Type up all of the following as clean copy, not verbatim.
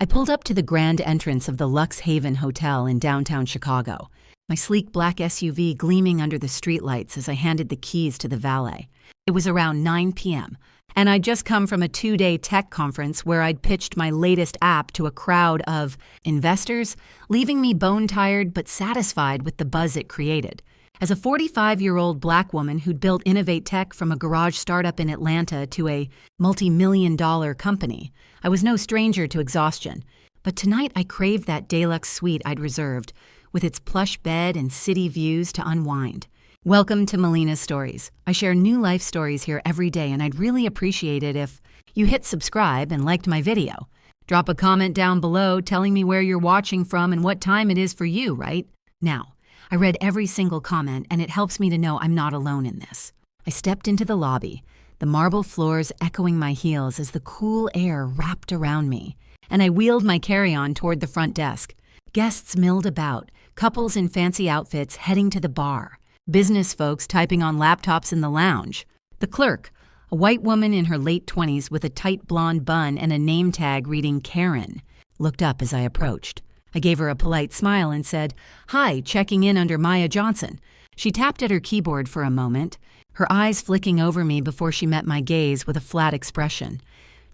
I pulled up to the grand entrance of the Lux Haven Hotel in downtown Chicago, my sleek black SUV gleaming under the streetlights as I handed the keys to the valet. It was around 9 p.m., and I'd just come from a 2-day tech conference where I'd pitched my latest app to a crowd of investors, leaving me bone-tired but satisfied with the buzz it created. As a 45-year-old black woman who'd built Innovate Tech from a garage startup in Atlanta to a multi-million-dollar company, I was no stranger to exhaustion. But tonight I craved that deluxe suite I'd reserved, with its plush bed and city views to unwind. Welcome to Melina's Stories. I share new life stories here every day, and I'd really appreciate it if you hit subscribe and liked my video. Drop a comment down below telling me where you're watching from and what time it is for you right now. I read every single comment, and it helps me to know I'm not alone in this. I stepped into the lobby, the marble floors echoing my heels as the cool air wrapped around me, and I wheeled my carry-on toward the front desk. Guests milled about, couples in fancy outfits heading to the bar, business folks typing on laptops in the lounge. The clerk, a white woman in her late 20s with a tight blonde bun and a name tag reading Karen, looked up as I approached. I gave her a polite smile and said, "Hi, checking in under Maya Johnson." She tapped at her keyboard for a moment, her eyes flicking over me before she met my gaze with a flat expression.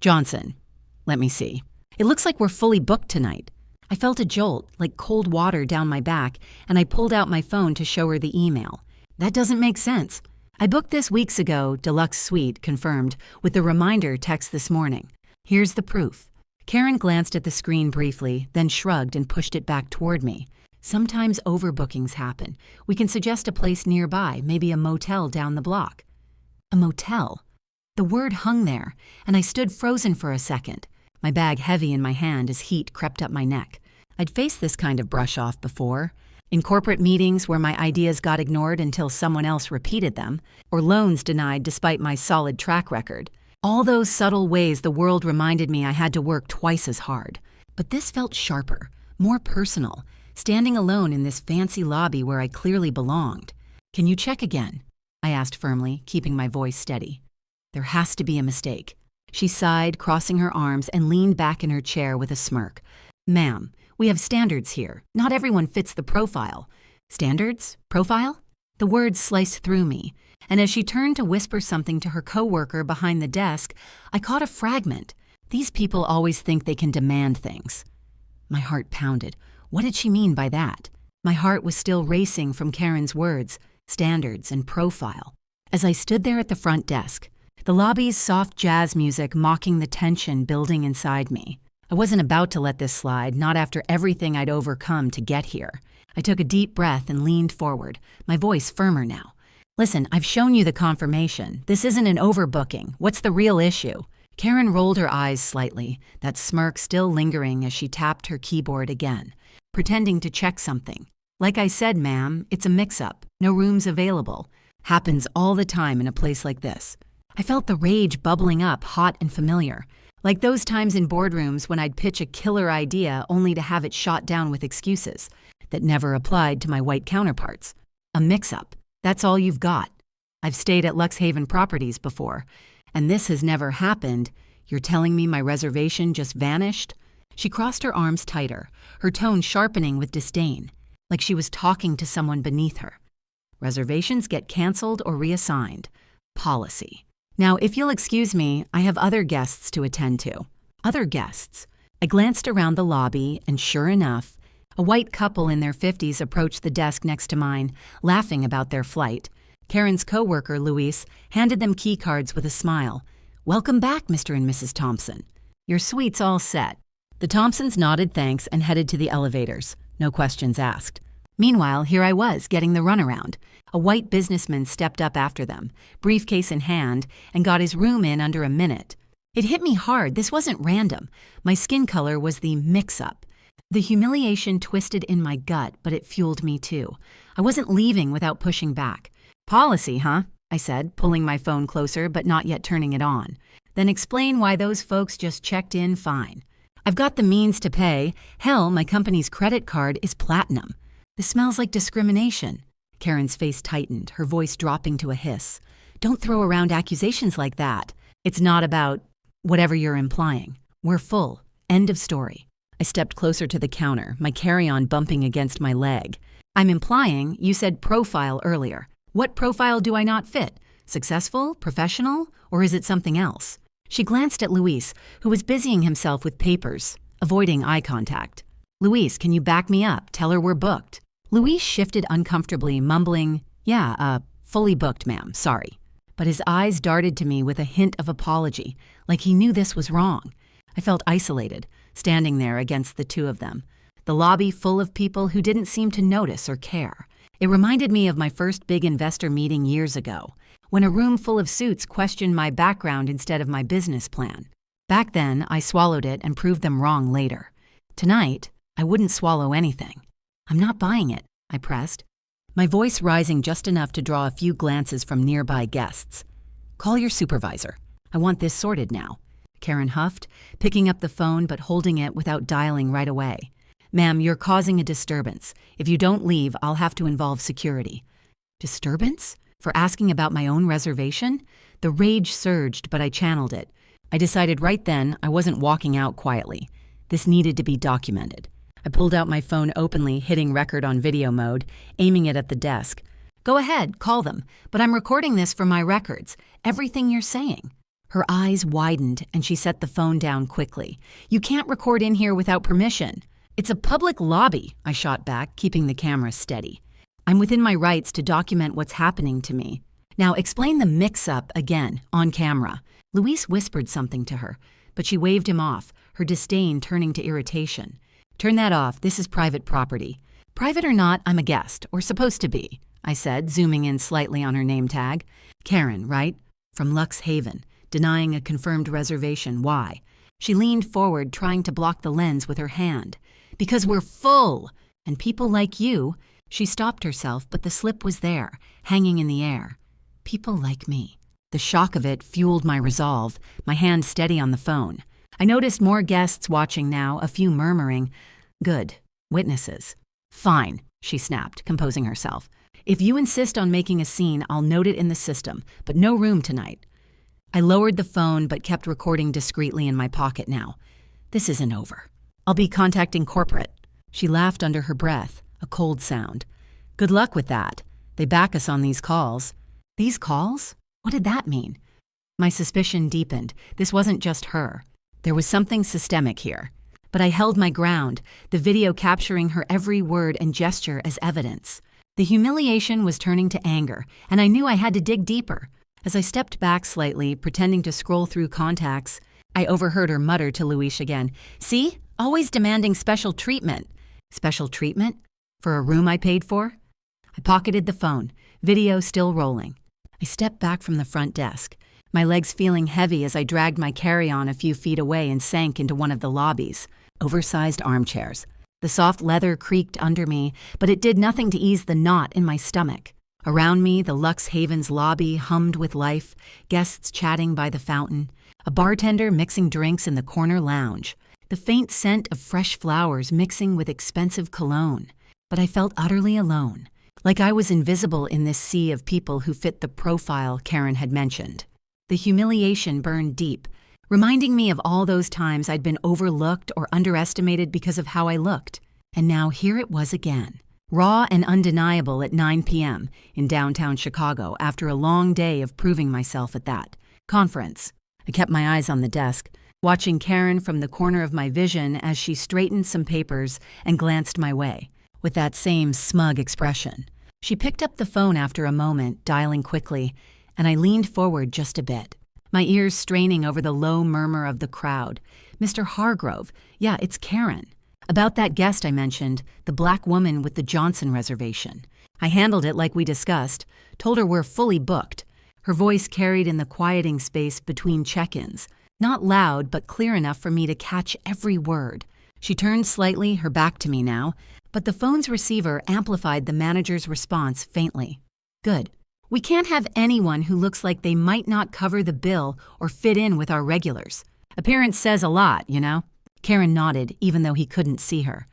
"Johnson, let me see. It looks like we're fully booked tonight." I felt a jolt, like cold water down my back, and I pulled out my phone to show her the email. "That doesn't make sense. I booked this weeks ago, deluxe suite, confirmed, with the reminder text this morning. Here's the proof." Karen glanced at the screen briefly, then shrugged and pushed it back toward me. "Sometimes overbookings happen. We can suggest a place nearby, maybe a motel down the block." A motel? The word hung there, and I stood frozen for a second, my bag heavy in my hand as heat crept up my neck. I'd faced this kind of brush-off before, in corporate meetings where my ideas got ignored until someone else repeated them, or loans denied despite my solid track record. All those subtle ways the world reminded me I had to work twice as hard. But this felt sharper, more personal, standing alone in this fancy lobby where I clearly belonged. "Can you check again?" I asked firmly, keeping my voice steady. "There has to be a mistake." She sighed, crossing her arms, and leaned back in her chair with a smirk. "Ma'am, we have standards here. Not everyone fits the profile." "Standards? Profile?" The words sliced through me, and as she turned to whisper something to her coworker behind the desk, I caught a fragment. These people always think they can demand things. My heart pounded. What did she mean by that? My heart was still racing from Karen's words, standards, and profile. As I stood there at the front desk, the lobby's soft jazz music mocking the tension building inside me. I wasn't about to let this slide, not after everything I'd overcome to get here. I took a deep breath and leaned forward, my voice firmer now. "Listen, I've shown you the confirmation. This isn't an overbooking. What's the real issue?" Karen rolled her eyes slightly, that smirk still lingering as she tapped her keyboard again, pretending to check something. "Like I said, ma'am, it's a mix-up. No rooms available. Happens all the time in a place like this." I felt the rage bubbling up, hot and familiar, like those times in boardrooms when I'd pitch a killer idea only to have it shot down with excuses that never applied to my white counterparts. A mix-up. That's all you've got. I've stayed at Lux Haven Properties before, and this has never happened. You're telling me my reservation just vanished? She crossed her arms tighter, her tone sharpening with disdain, like she was talking to someone beneath her. Reservations get canceled or reassigned. Policy. Now, if you'll excuse me, I have other guests to attend to. Other guests. I glanced around the lobby, and sure enough, a white couple in their 50s approached the desk next to mine, laughing about their flight. Karen's coworker, Luis, handed them key cards with a smile. "Welcome back, Mr. and Mrs. Thompson. Your suite's all set." The Thompsons nodded thanks and headed to the elevators, no questions asked. Meanwhile, here I was, getting the runaround. A white businessman stepped up after them, briefcase in hand, and got his room in under a minute. It hit me hard. This wasn't random. My skin color was the mix-up. The humiliation twisted in my gut, but it fueled me too. I wasn't leaving without pushing back. "Policy, huh?" I said, pulling my phone closer but not yet turning it on. "Then explain why those folks just checked in fine. I've got the means to pay. Hell, my company's credit card is platinum. This smells like discrimination." Karen's face tightened, her voice dropping to a hiss. "Don't throw around accusations like that. It's not about whatever you're implying. We're full. End of story." I stepped closer to the counter, my carry-on bumping against my leg. I'm implying you said profile earlier. What profile do I not fit? Successful? Professional? Or is it something else? She glanced at Luis, who was busying himself with papers, avoiding eye contact. Luis, can you back me up? Tell her we're booked. Luis shifted uncomfortably, mumbling, fully booked, ma'am, sorry. But his eyes darted to me with a hint of apology, like he knew this was wrong. I felt isolated, standing there against the two of them, the lobby full of people who didn't seem to notice or care. It reminded me of my first big investor meeting years ago, when a room full of suits questioned my background instead of my business plan. Back then, I swallowed it and proved them wrong later. Tonight, I wouldn't swallow anything. I'm not buying it, I pressed, my voice rising just enough to draw a few glances from nearby guests. Call your supervisor. I want this sorted now, Karen huffed, picking up the phone but holding it without dialing right away. Ma'am, you're causing a disturbance. If you don't leave, I'll have to involve security. Disturbance? For asking about my own reservation? The rage surged, but I channeled it. I decided right then I wasn't walking out quietly. This needed to be documented. I pulled out my phone openly, hitting record on video mode, aiming it at the desk. Go ahead, call them, but I'm recording this for my records. Everything you're saying. Her eyes widened, and she set the phone down quickly. You can't record in here without permission. It's a public lobby, I shot back, keeping the camera steady. I'm within my rights to document what's happening to me. Now explain the mix-up again, on camera. Luis whispered something to her, but she waved him off, her disdain turning to irritation. Turn that off, this is private property. Private or not, I'm a guest, or supposed to be, I said, zooming in slightly on her name tag. Karen, right? From Lux Haven, denying a confirmed reservation. Why? She leaned forward, trying to block the lens with her hand. Because we're full, and people like you. She stopped herself, but the slip was there, hanging in the air. People like me. The shock of it fueled my resolve, my hand steady on the phone. I noticed more guests watching now, a few murmuring. Good. Witnesses. Fine, she snapped, composing herself. If you insist on making a scene, I'll note it in the system, but no room tonight. I lowered the phone, but kept recording discreetly in my pocket now. This isn't over. I'll be contacting corporate. She laughed under her breath, a cold sound. Good luck with that. They back us on these calls. These calls? What did that mean? My suspicion deepened. This wasn't just her. There was something systemic here. But I held my ground, the video capturing her every word and gesture as evidence. The humiliation was turning to anger, and I knew I had to dig deeper. As I stepped back slightly, pretending to scroll through contacts, I overheard her mutter to Luis again. See? Always demanding special treatment. Special treatment? For a room I paid for? I pocketed the phone, video still rolling. I stepped back from the front desk, my legs feeling heavy as I dragged my carry-on a few feet away and sank into one of the lobbies, oversized armchairs. The soft leather creaked under me, but it did nothing to ease the knot in my stomach. Around me, the Lux Haven's lobby hummed with life, guests chatting by the fountain, a bartender mixing drinks in the corner lounge, the faint scent of fresh flowers mixing with expensive cologne. But I felt utterly alone, like I was invisible in this sea of people who fit the profile Karen had mentioned. The humiliation burned deep, reminding me of all those times I'd been overlooked or underestimated because of how I looked. And now here it was again, raw and undeniable at 9 p.m. in downtown Chicago after a long day of proving myself at that conference. I kept my eyes on the desk, watching Karen from the corner of my vision as she straightened some papers and glanced my way, with that same smug expression. She picked up the phone after a moment, dialing quickly, and I leaned forward just a bit, my ears straining over the low murmur of the crowd. Mr. Hargrove, yeah, it's Karen. About that guest I mentioned, the black woman with the Johnson reservation. I handled it like we discussed, told her we're fully booked. Her voice carried in the quieting space between check-ins, not loud but clear enough for me to catch every word. She turned slightly, her back to me now, but the phone's receiver amplified the manager's response faintly. Good. We can't have anyone who looks like they might not cover the bill or fit in with our regulars. Appearance says a lot, you know? Karen nodded, even though he couldn't see her.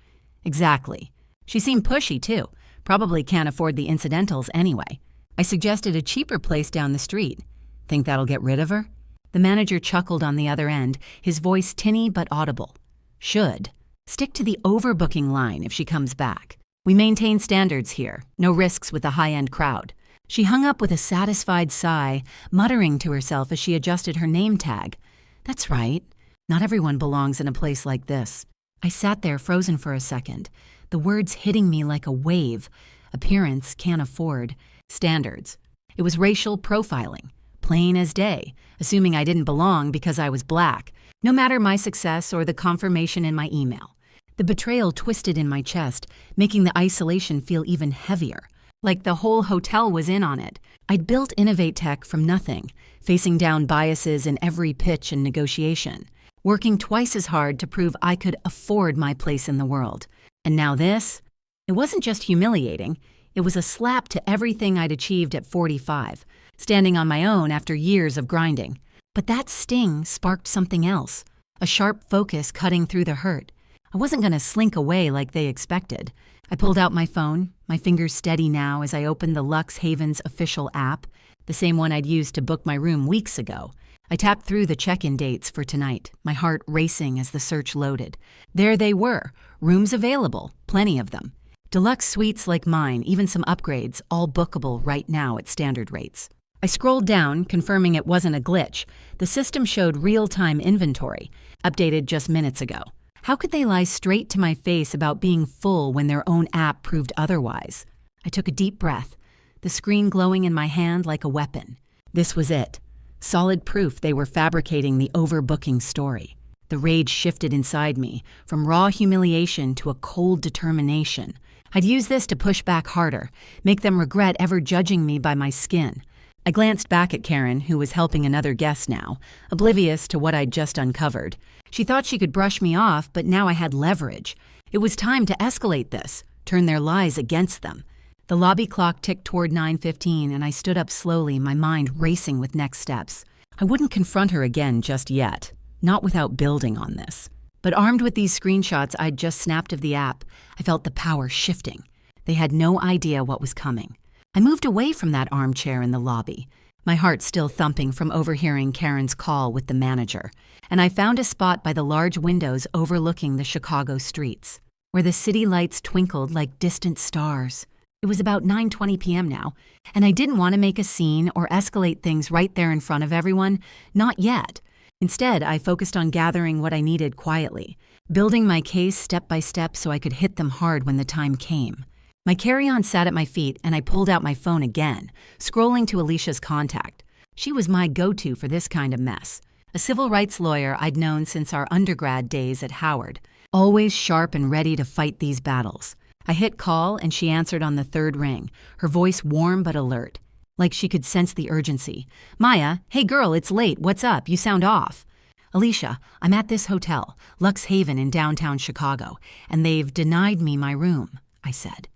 Exactly. She seemed pushy, too. Probably can't afford the incidentals anyway. I suggested a cheaper place down the street. Think that'll get rid of her? The manager chuckled on the other end, his voice tinny but audible. Should. Stick to the overbooking line if she comes back. We maintain standards here, no risks with the high-end crowd. She hung up with a satisfied sigh, muttering to herself as she adjusted her name tag. That's right. Not everyone belongs in a place like this. I sat there frozen for a second, the words hitting me like a wave. Appearance can't afford. Standards. It was racial profiling. Plain as day, assuming I didn't belong because I was black, no matter my success or the confirmation in my email. The betrayal twisted in my chest, making the isolation feel even heavier, like the whole hotel was in on it. I'd built Innovate Tech from nothing, facing down biases in every pitch and negotiation, working twice as hard to prove I could afford my place in the world. And now this? It wasn't just humiliating, it was a slap to everything I'd achieved at 45, standing on my own after years of grinding. But that sting sparked something else, a sharp focus cutting through the hurt. I wasn't going to slink away like they expected. I pulled out my phone, my fingers steady now as I opened the Lux Haven's official app, the same one I'd used to book my room weeks ago. I tapped through the check-in dates for tonight, my heart racing as the search loaded. There they were, rooms available, plenty of them. Deluxe suites like mine, even some upgrades, all bookable right now at standard rates. I scrolled down, confirming it wasn't a glitch. The system showed real-time inventory, updated just minutes ago. How could they lie straight to my face about being full when their own app proved otherwise? I took a deep breath, the screen glowing in my hand like a weapon. This was it. Solid proof they were fabricating the overbooking story. The rage shifted inside me, from raw humiliation to a cold determination. I'd use this to push back harder, make them regret ever judging me by my skin. I glanced back at Karen, who was helping another guest now, oblivious to what I'd just uncovered. She thought she could brush me off, but now I had leverage. It was time to escalate this, turn their lies against them. The lobby clock ticked toward 9:15, and I stood up slowly, my mind racing with next steps. I wouldn't confront her again just yet, not without building on this. But armed with these screenshots I'd just snapped of the app, I felt the power shifting. They had no idea what was coming. I moved away from that armchair in the lobby, my heart still thumping from overhearing Karen's call with the manager, and I found a spot by the large windows overlooking the Chicago streets, where the city lights twinkled like distant stars. It was about 9:20 p.m. now, and I didn't want to make a scene or escalate things right there in front of everyone, not yet. Instead, I focused on gathering what I needed quietly, building my case step by step so I could hit them hard when the time came. My carry-on sat at my feet, and I pulled out my phone again, scrolling to Alicia's contact. She was my go-to for this kind of mess, a civil rights lawyer I'd known since our undergrad days at Howard, always sharp and ready to fight these battles. I hit call, and she answered on the third ring, her voice warm but alert, like she could sense the urgency. "Maya, hey girl, it's late. What's up? You sound off." "Alicia, I'm at this hotel, Lux Haven in downtown Chicago, and they've denied me my room," I said,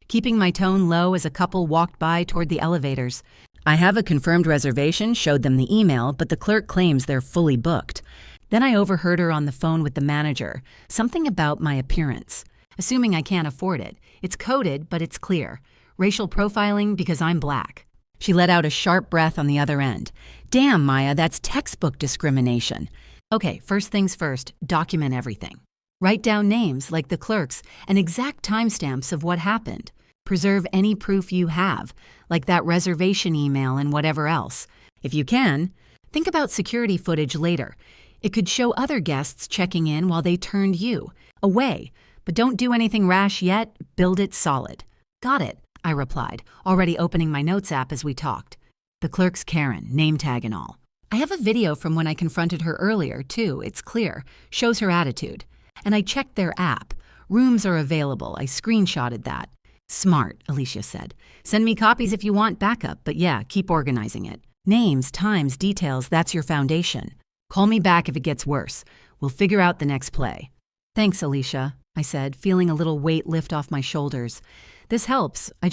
keeping my tone low as a couple walked by toward the elevators. "I have a confirmed reservation," showed them the email, but the clerk claims they're fully booked. Then I overheard her on the phone with the manager, something about my appearance. Assuming I can't afford it. It's coded, but it's clear. Racial profiling because I'm black. She let out a sharp breath on the other end. "Damn, Maya, that's textbook discrimination." "Okay, first things first, document everything. Write down names, like the clerk's, and exact timestamps of what happened. Preserve any proof you have, like that reservation email and whatever else. If you can, think about security footage later. It could show other guests checking in while they turned you away. But don't do anything rash yet, build it solid." "Got it," I replied, already opening my notes app as we talked. The clerk's Karen, name tag and all. I have a video from when I confronted her earlier, too. It's clear, shows her attitude. And I checked their app. Rooms are available, I screenshotted that. "Smart," Alicia said. "Send me copies if you want backup, but yeah, keep organizing it. Names, times, details, that's your foundation. Call me back if it gets worse. We'll figure out the next play." "Thanks, Alicia," I said, feeling a little weight lift off my shoulders. "This helps. I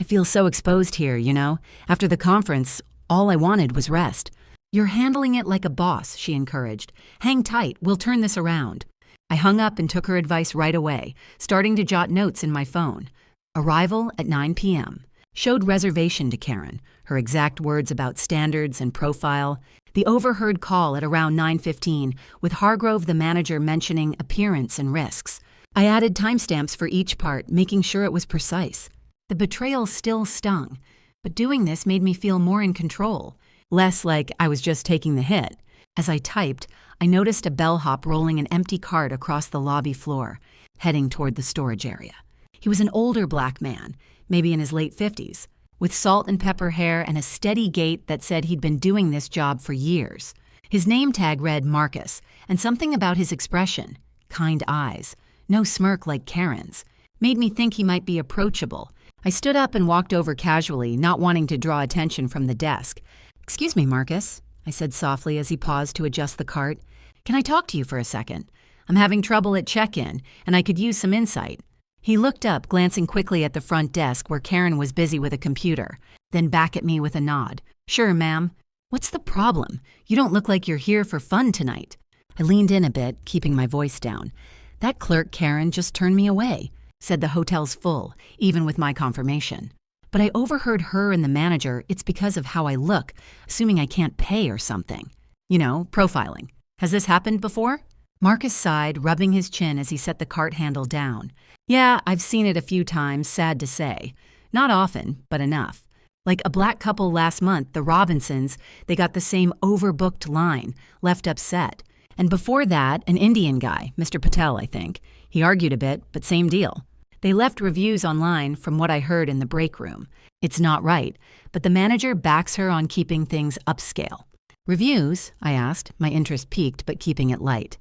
feel so exposed here, you know? After the conference, all I wanted was rest." "You're handling it like a boss," she encouraged. "Hang tight, we'll turn this around." I hung up and took her advice right away, starting to jot notes in my phone. Arrival at 9 p.m. Showed reservation to Karen, her exact words about standards and profile. The overheard call at around 9:15, with Hargrove the manager mentioning appearance and risks. I added timestamps for each part, making sure it was precise. The betrayal still stung, but doing this made me feel more in control, less like I was just taking the hit. As I typed, I noticed a bellhop rolling an empty cart across the lobby floor, heading toward the storage area. He was an older black man, maybe in his late 50s, with salt and pepper hair and a steady gait that said he'd been doing this job for years. His name tag read Marcus, and something about his expression, kind eyes, no smirk like Karen's, made me think he might be approachable. I stood up and walked over casually, not wanting to draw attention from the desk. "Excuse me, Marcus," I said softly as he paused to adjust the cart. "Can I talk to you for a second? I'm having trouble at check-in, and I could use some insight." He looked up, glancing quickly at the front desk where Karen was busy with a computer, then back at me with a nod. "Sure, ma'am. What's the problem? You don't look like you're here for fun tonight." I leaned in a bit, keeping my voice down. "That clerk, Karen, just turned me away. Said the hotel's full, even with my confirmation. But I overheard her and the manager it's because of how I look, assuming I can't pay or something. You know, profiling. Has this happened before?" Marcus sighed, rubbing his chin as he set the cart handle down. "Yeah, I've seen it a few times, sad to say. Not often, but enough. Like a black couple last month, the Robinsons, they got the same overbooked line, left upset. And before that, an Indian guy, Mr. Patel, I think. He argued a bit, but same deal. They left reviews online from what I heard in the break room. It's not right, but the manager backs her on keeping things upscale." "Reviews?" I asked, my interest piqued but keeping it light.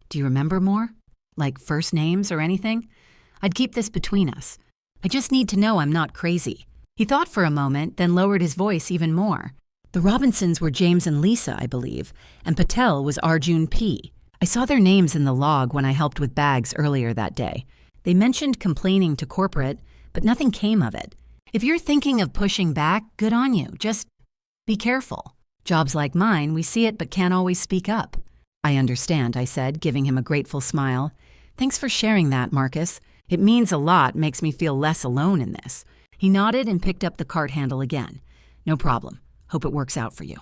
"Do you remember more? Like first names or anything? I'd keep this between us. I just need to know I'm not crazy." He thought for a moment, then lowered his voice even more. "The Robinsons were James and Lisa, I believe, and Patel was Arjun P. I saw their names in the log when I helped with bags earlier that day. They mentioned complaining to corporate, but nothing came of it. If you're thinking of pushing back, good on you. Just be careful. Jobs like mine, we see it but can't always speak up." "I understand," I said, giving him a grateful smile. "Thanks for sharing that, Marcus. It means a lot, makes me feel less alone in this." He nodded and picked up the cart handle again. "No problem. Hope it works out for you."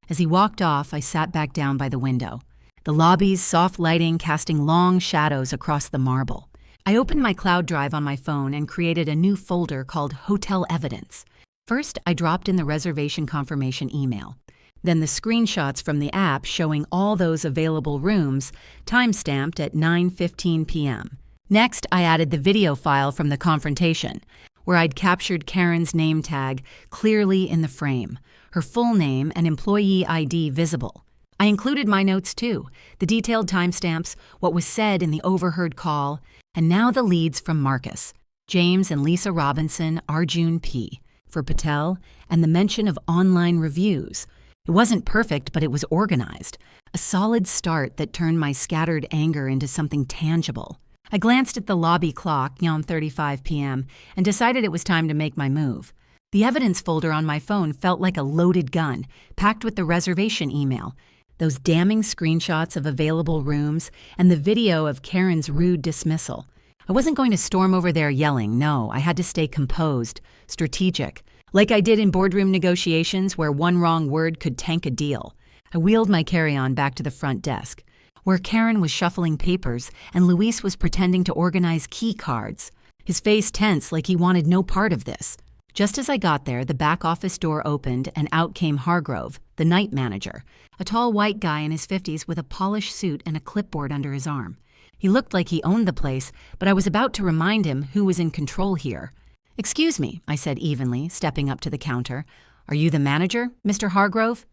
As he walked off, I sat back down by the window, the lobby's soft lighting casting long shadows across the marble. I opened my cloud drive on my phone and created a new folder called Hotel Evidence. First, I dropped in the reservation confirmation email. Then the screenshots from the app showing all those available rooms, time-stamped at 9:15 p.m. Next, I added the video file from the confrontation, where I'd captured Karen's name tag clearly in the frame, her full name and employee ID visible. I included my notes too, the detailed timestamps, what was said in the overheard call, and now the leads from Marcus, James and Lisa Robinson, Arjun P. for Patel, and the mention of online reviews. It wasn't perfect, but it was organized. A solid start that turned my scattered anger into something tangible. I glanced at the lobby clock, 9:35 p.m., and decided it was time to make my move. The evidence folder on my phone felt like a loaded gun, packed with the reservation email, those damning screenshots of available rooms, and the video of Karen's rude dismissal. I wasn't going to storm over there yelling, no, I had to stay composed, strategic, like I did in boardroom negotiations where one wrong word could tank a deal. I wheeled my carry-on back to the front desk, where Karen was shuffling papers and Luis was pretending to organize key cards, his face tense like he wanted no part of this. Just as I got there, the back office door opened and out came Hargrove, the night manager, a tall white guy in his 50s with a polished suit and a clipboard under his arm. He looked like he owned the place, but I was about to remind him who was in control here. "Excuse me," I said evenly, stepping up to the counter. "Are you the manager, Mr. Hargrove?"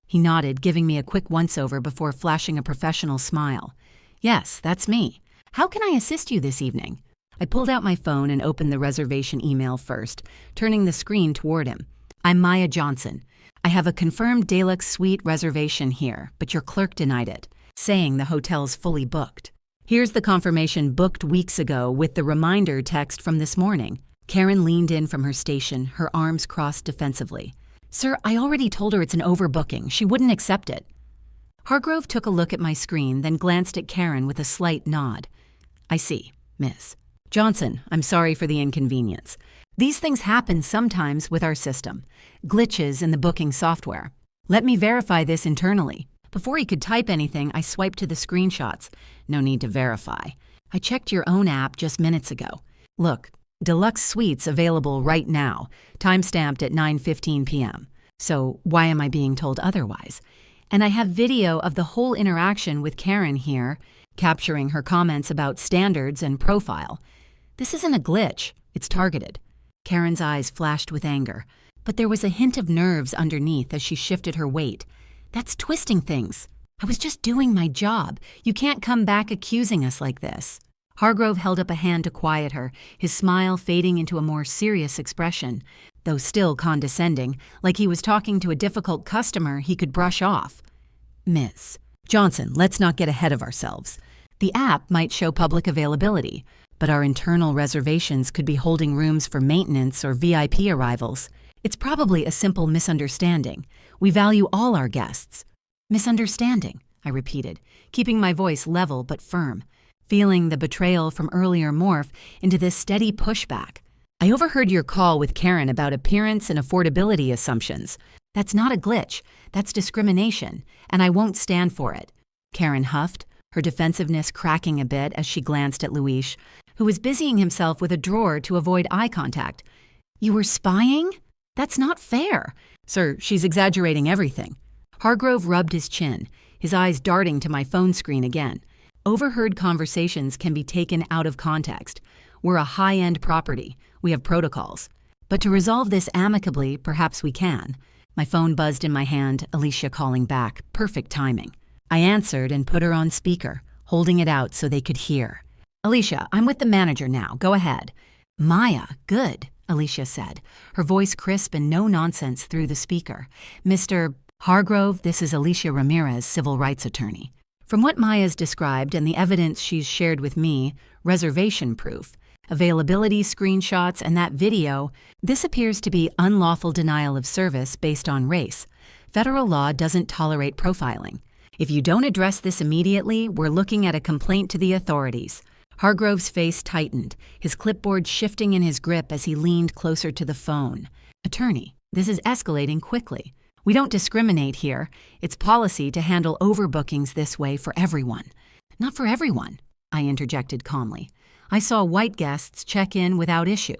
He nodded, giving me a quick once-over before flashing a professional smile. "Yes, that's me. How can I assist you this evening?" I pulled out my phone and opened the reservation email first, turning the screen toward him. "I'm Maya Johnson. I have a confirmed deluxe suite reservation here, but your clerk denied it, saying the hotel's fully booked. Here's the confirmation booked weeks ago with the reminder text from this morning." Karen leaned in from her station, her arms crossed defensively. "Sir, I already told her it's an overbooking. She wouldn't accept it." Hargrove took a look at my screen, then glanced at Karen with a slight nod. "I see, Miss Johnson, I'm sorry for the inconvenience. These things happen sometimes with our system. Glitches in the booking software. Let me verify this internally. Before he could type anything, I swiped to the screenshots. No need to verify. I checked your own app just minutes ago. Look, deluxe suites available right now, timestamped at 9:15 p.m. So why am I being told otherwise? And I have video of the whole interaction with Karen here, capturing her comments about standards and profile. This isn't a glitch, it's targeted. Karen's eyes flashed with anger, but there was a hint of nerves underneath as she shifted her weight. That's twisting things. I was just doing my job. You can't come back accusing us like this. Hargrove held up a hand to quiet her, his smile fading into a more serious expression, though still condescending, like he was talking to a difficult customer he could brush off. Ms. Johnson, let's not get ahead of ourselves. The app might show public availability, but our internal reservations could be holding rooms for maintenance or VIP arrivals. It's probably a simple misunderstanding. We value all our guests. Misunderstanding, I repeated, keeping my voice level but firm, feeling the betrayal from earlier morph into this steady pushback. I overheard your call with Karen about appearance and affordability assumptions. That's not a glitch, that's discrimination, and I won't stand for it. Karen huffed, her defensiveness cracking a bit as she glanced at Luis, who was busying himself with a drawer to avoid eye contact. You were spying? That's not fair. Sir, she's exaggerating everything. Hargrove rubbed his chin, his eyes darting to my phone screen again. Overheard conversations can be taken out of context. We're a high-end property. We have protocols. But to resolve this amicably, perhaps we can. My phone buzzed in my hand, Alicia calling back. Perfect timing. I answered and put her on speaker, holding it out so they could hear. Alicia, I'm with the manager now. Go ahead. Maya, good, Alicia said, her voice crisp and no nonsense through the speaker. Mr. Hargrove, this is Alicia Ramirez, civil rights attorney. From what Maya's described and the evidence she's shared with me, reservation proof, availability screenshots, and that video, this appears to be unlawful denial of service based on race. Federal law doesn't tolerate profiling. If you don't address this immediately, we're looking at a complaint to the authorities. Hargrove's face tightened, his clipboard shifting in his grip as he leaned closer to the phone. Attorney, this is escalating quickly. We don't discriminate here. It's policy to handle overbookings this way for everyone. Not for everyone, I interjected calmly. I saw white guests check in without issue.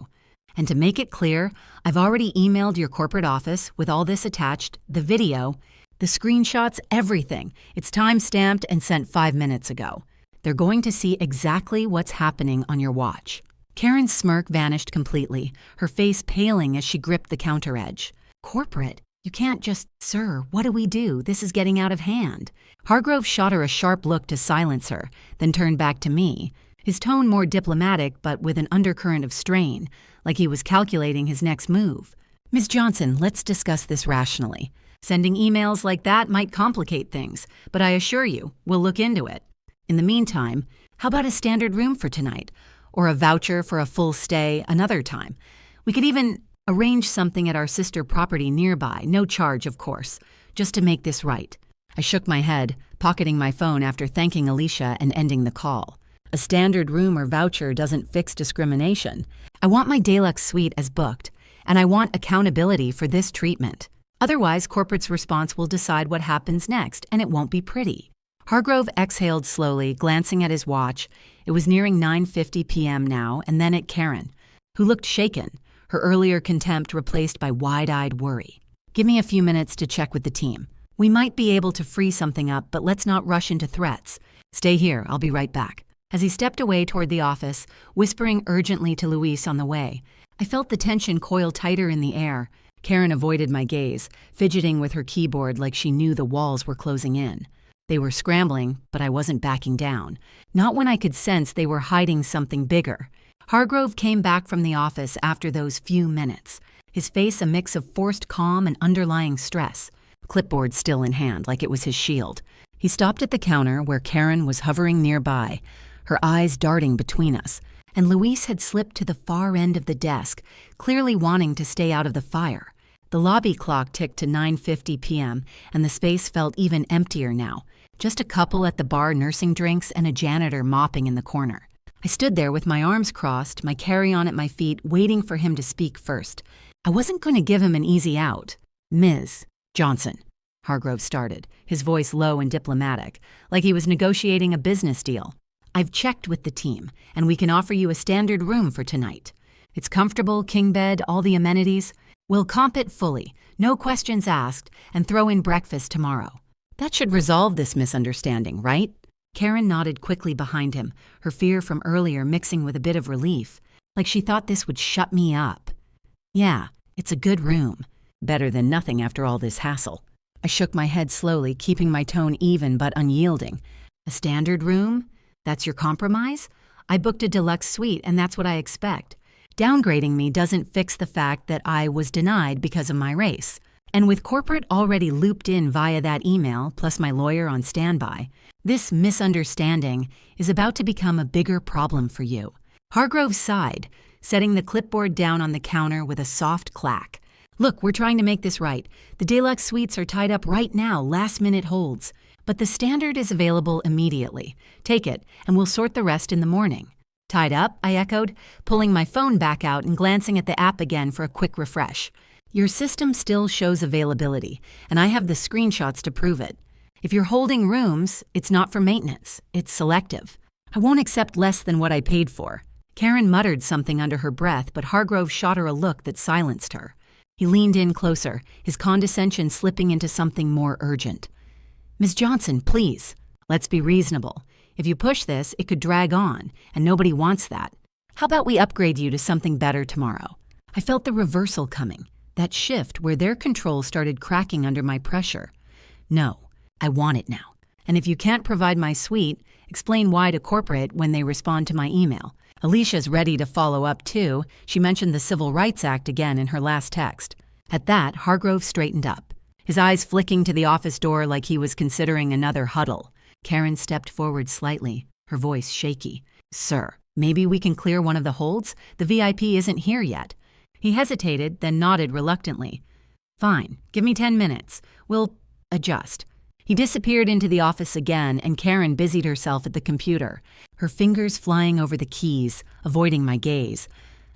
And to make it clear, I've already emailed your corporate office with all this attached, the video, the screenshots, everything. It's time-stamped and sent 5 minutes ago. They're going to see exactly what's happening on your watch. Karen's smirk vanished completely, her face paling as she gripped the counter edge. Corporate? You can't just, sir, what do we do? This is getting out of hand. Hargrove shot her a sharp look to silence her, then turned back to me, his tone more diplomatic but with an undercurrent of strain, like he was calculating his next move. Ms. Johnson, let's discuss this rationally. Sending emails like that might complicate things, but I assure you, we'll look into it. In the meantime, how about a standard room for tonight? Or a voucher for a full stay another time? We could even arrange something at our sister property nearby, no charge, of course, just to make this right. I shook my head, pocketing my phone after thanking Alicia and ending the call. A standard room or voucher doesn't fix discrimination. I want my deluxe suite as booked, and I want accountability for this treatment. Otherwise, corporate's response will decide what happens next, and it won't be pretty. Hargrove exhaled slowly, glancing at his watch. It was nearing 9:50 p.m. now, and then at Karen, who looked shaken, her earlier contempt replaced by wide-eyed worry. Give me a few minutes to check with the team. We might be able to free something up, but let's not rush into threats. Stay here, I'll be right back. As he stepped away toward the office, whispering urgently to Luis on the way, I felt the tension coil tighter in the air. Karen avoided my gaze, fidgeting with her keyboard like she knew the walls were closing in. They were scrambling, but I wasn't backing down. Not when I could sense they were hiding something bigger. Hargrove came back from the office after those few minutes, his face a mix of forced calm and underlying stress, clipboard still in hand like it was his shield. He stopped at the counter where Karen was hovering nearby, her eyes darting between us, and Luis had slipped to the far end of the desk, clearly wanting to stay out of the fire. The lobby clock ticked to 9:50 p.m., and the space felt even emptier now, just a couple at the bar nursing drinks and a janitor mopping in the corner. I stood there with my arms crossed, my carry-on at my feet, waiting for him to speak first. I wasn't going to give him an easy out. Ms. Johnson. Hargrove started, his voice low and diplomatic, like he was negotiating a business deal. "I've checked with the team, and we can offer you a standard room for tonight. It's comfortable, king bed, all the amenities. We'll comp it fully, no questions asked, and throw in breakfast tomorrow." That should resolve this misunderstanding, right? Karen nodded quickly behind him, her fear from earlier mixing with a bit of relief, like she thought this would shut me up. "Yeah, it's a good room. Better than nothing after all this hassle." I shook my head slowly, keeping my tone even but unyielding. "A standard room? That's your compromise? I booked a deluxe suite, and that's what I expect. Downgrading me doesn't fix the fact that I was denied because of my race. And with corporate already looped in via that email, plus my lawyer on standby, this misunderstanding is about to become a bigger problem for you." Hargrove sighed, setting the clipboard down on the counter with a soft clack. "Look, we're trying to make this right. The deluxe suites are tied up right now, last-minute holds. But the standard is available immediately. Take it, and we'll sort the rest in the morning." "Tied up?" I echoed, pulling my phone back out and glancing at the app again for a quick refresh. "Your system still shows availability, and I have the screenshots to prove it. If you're holding rooms, it's not for maintenance. It's selective. I won't accept less than what I paid for." Karen muttered something under her breath, but Hargrove shot her a look that silenced her. He leaned in closer, his condescension slipping into something more urgent. "Ms. Johnson, please. Let's be reasonable. If you push this, it could drag on, and nobody wants that. How about we upgrade you to something better tomorrow?" I felt the reversal coming, that shift where their control started cracking under my pressure. "No, I want it now. And if you can't provide my suite, explain why to corporate when they respond to my email." Alicia's ready to follow up, too. She mentioned the Civil Rights Act again in her last text. At that, Hargrove straightened up, his eyes flicking to the office door like he was considering another huddle. Karen stepped forward slightly, her voice shaky. "Sir, maybe we can clear one of the holds? The VIP isn't here yet." He hesitated, then nodded reluctantly. "Fine, give me 10 minutes. We'll adjust." He disappeared into the office again, and Karen busied herself at the computer, her fingers flying over the keys, avoiding my gaze.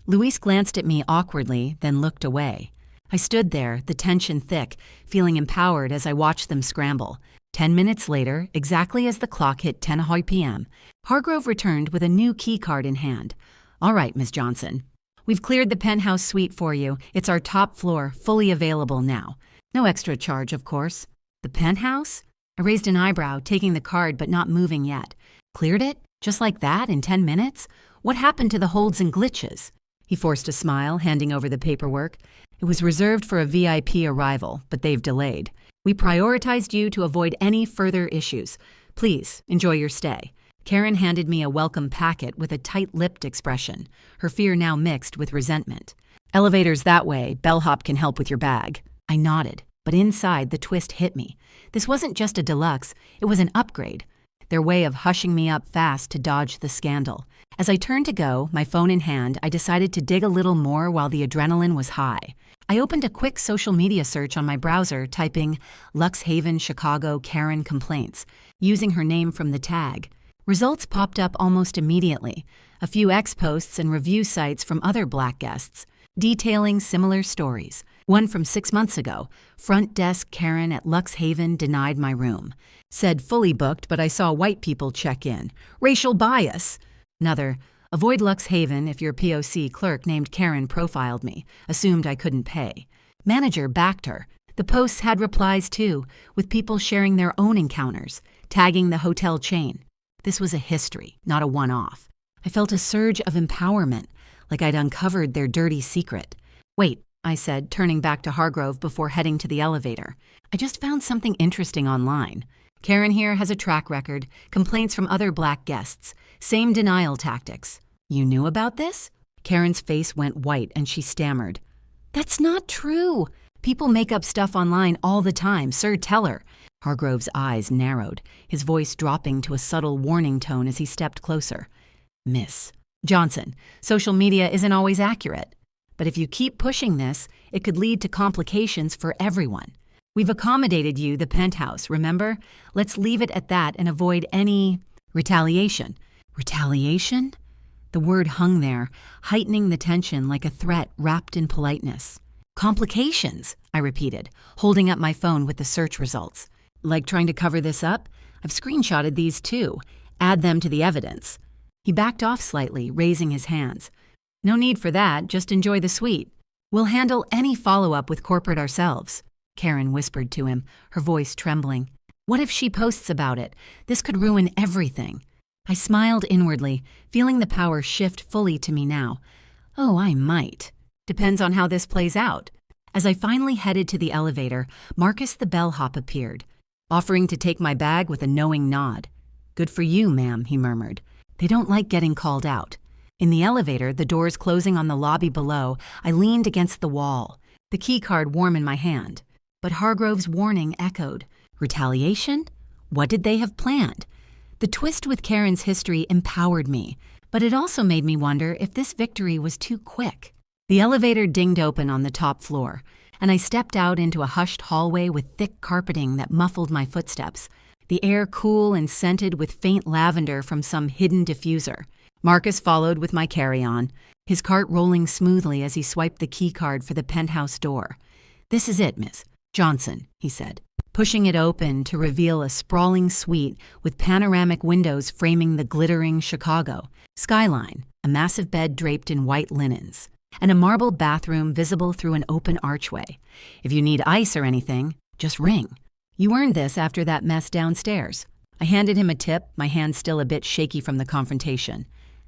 Luis glanced at me awkwardly, then looked away. I stood there, the tension thick, feeling empowered as I watched them scramble. 10 minutes later, exactly as the clock hit 10 p.m., Hargrove returned with a new key card in hand. "All right, Ms. Johnson. We've cleared the penthouse suite for you. It's our top floor, fully available now. No extra charge, of course." "The penthouse?" I raised an eyebrow, taking the card but not moving yet. "Cleared it? Just like that, in 10 minutes? What happened to the holds and glitches?" He forced a smile, handing over the paperwork. "It was reserved for a VIP arrival, but they've delayed. We prioritized you to avoid any further issues. Please, enjoy your stay." Karen handed me a welcome packet with a tight-lipped expression, her fear now mixed with resentment. "Elevator's that way. Bellhop can help with your bag." I nodded, but inside the twist hit me. This wasn't just a deluxe, it was an upgrade. Their way of hushing me up fast to dodge the scandal. As I turned to go, my phone in hand, I decided to dig a little more while the adrenaline was high. I opened a quick social media search on my browser, typing Lux Haven Chicago Karen complaints, using her name from the tag. Results popped up almost immediately, a few X posts and review sites from other Black guests, detailing similar stories. One from 6 months ago, front desk Karen at Lux Haven denied my room. Said fully booked, but I saw white people check in. Racial bias. Another, avoid Lux Haven if your POC clerk named Karen profiled me, assumed I couldn't pay. Manager backed her. The posts had replies too, with people sharing their own encounters, tagging the hotel chain. This was a history, not a one-off. I felt a surge of empowerment, like I'd uncovered their dirty secret. "Wait," I said, turning back to Hargrove before heading to the elevator. "I just found something interesting online. Karen here has a track record, complaints from other Black guests, same denial tactics." "You knew about this?" Karen's face went white and she stammered. "That's not true. People make up stuff online all the time, sir, tell her." Hargrove's eyes narrowed, his voice dropping to a subtle warning tone as he stepped closer. "Miss Johnson, social media isn't always accurate. But if you keep pushing this, it could lead to complications for everyone. We've accommodated you, the penthouse, remember? Let's leave it at that and avoid any retaliation." Retaliation? The word hung there, heightening the tension like a threat wrapped in politeness. Complications, I repeated, holding up my phone with the search results. Like trying to cover this up? I've screenshotted these too. Add them to the evidence. He backed off slightly, raising his hands. No need for that, just enjoy the suite. We'll handle any follow-up with corporate ourselves, Karen whispered to him, her voice trembling. What if she posts about it? This could ruin everything. I smiled inwardly, feeling the power shift fully to me now. Oh, I might. Depends on how this plays out. As I finally headed to the elevator, Marcus the bellhop appeared, offering to take my bag with a knowing nod. Good for you, ma'am, he murmured. They don't like getting called out. In the elevator, the doors closing on the lobby below, I leaned against the wall, the keycard warm in my hand. But Hargrove's warning echoed. Retaliation? What did they have planned? The twist with Karen's history empowered me, but it also made me wonder if this victory was too quick. The elevator dinged open on the top floor, and I stepped out into a hushed hallway with thick carpeting that muffled my footsteps, the air cool and scented with faint lavender from some hidden diffuser. Marcus followed with my carry-on, his cart rolling smoothly as he swiped the keycard for the penthouse door. This is it, Miss Johnson, he said, pushing it open to reveal a sprawling suite with panoramic windows framing the glittering Chicago skyline, a massive bed draped in white linens, and a marble bathroom visible through an open archway. If you need ice or anything, just ring. You earned this after that mess downstairs. I handed him a tip, my hand still a bit shaky from the confrontation.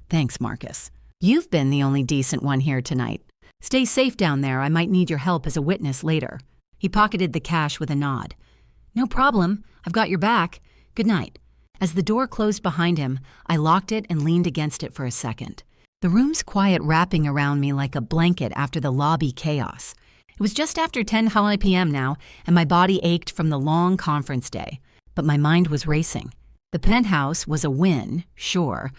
Thanks, Marcus. You've been the only decent one here tonight. Stay safe down there. I might need your help as a witness later. He pocketed the cash with a nod. No problem. I've got your back. Good night. As the door closed behind him, I locked it and leaned against it for a second. The room's quiet wrapping around me like a blanket after the lobby chaos. It was just after 10 p.m. now, and my body ached from the long conference day. But my mind was racing. The penthouse was a win, sure,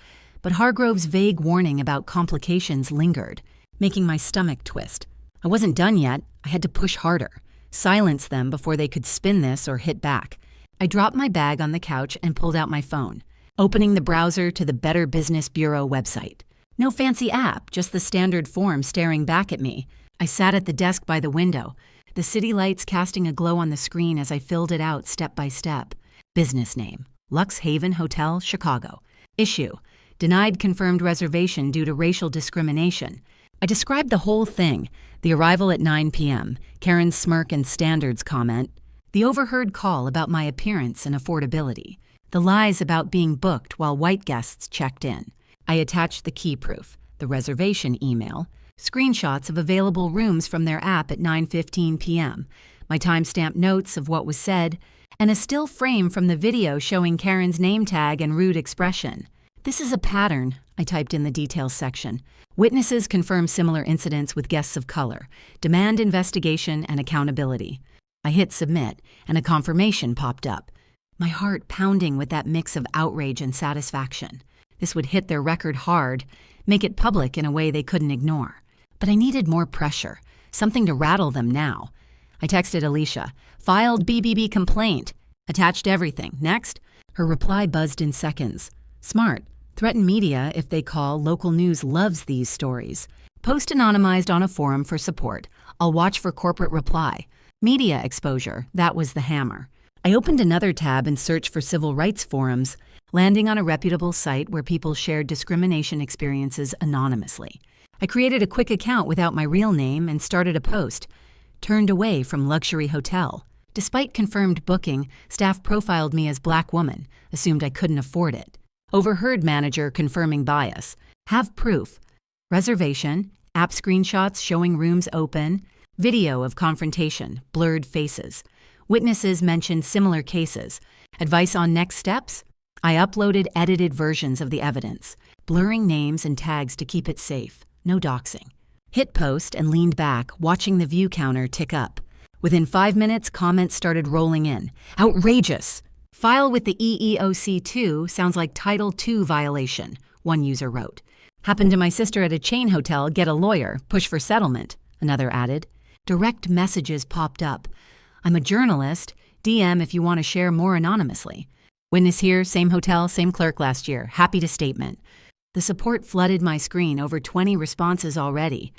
but Hargrove's vague warning about complications lingered, making my stomach twist. I wasn't done yet. I had to push harder, silence them before they could spin this or hit back. I dropped my bag on the couch and pulled out my phone, opening the browser to the Better Business Bureau website. No fancy app, just the standard form staring back at me. I sat at the desk by the window, the city lights casting a glow on the screen as I filled it out step by step. Business name, Lux Haven Hotel, Chicago. Issue, denied confirmed reservation due to racial discrimination. I described the whole thing, the arrival at 9 p.m., Karen's smirk and standards comment, the overheard call about my appearance and affordability, the lies about being booked while white guests checked in. I attached the key proof, the reservation email, screenshots of available rooms from their app at 9:15 p.m., my timestamped notes of what was said, and a still frame from the video showing Karen's name tag and rude expression. This is a pattern, I typed in the details section. Witnesses confirm similar incidents with guests of color. Demand investigation and accountability. I hit submit, and a confirmation popped up. My heart pounding with that mix of outrage and satisfaction. This would hit their record hard, make it public in a way they couldn't ignore. But I needed more pressure, something to rattle them now. I texted Alicia, filed BBB complaint, attached everything. Next? Her reply buzzed in seconds. Smart. Threaten media if they call. Local news loves these stories. Post anonymized on a forum for support. I'll watch for corporate reply. Media exposure. That was the hammer. I opened another tab and searched for civil rights forums, landing on a reputable site where people shared discrimination experiences anonymously. I created a quick account without my real name and started a post. Turned away from luxury hotel. Despite confirmed booking, staff profiled me as black woman, assumed I couldn't afford it. Overheard manager confirming bias. Have proof. Reservation. App screenshots showing rooms open. Video of confrontation. Blurred faces. Witnesses mentioned similar cases. Advice on next steps? I uploaded edited versions of the evidence, blurring names and tags to keep it safe. No doxing. Hit post and leaned back, watching the view counter tick up. Within 5 minutes, comments started rolling in. Outrageous! File with the EEOC2 sounds like Title II violation, one user wrote. Happened to my sister at a chain hotel, get a lawyer, push for settlement, another added. Direct messages popped up. I'm a journalist, DM if you want to share more anonymously. Witness here, same hotel, same clerk last year, happy to statement. The support flooded my screen, over 20 responses already.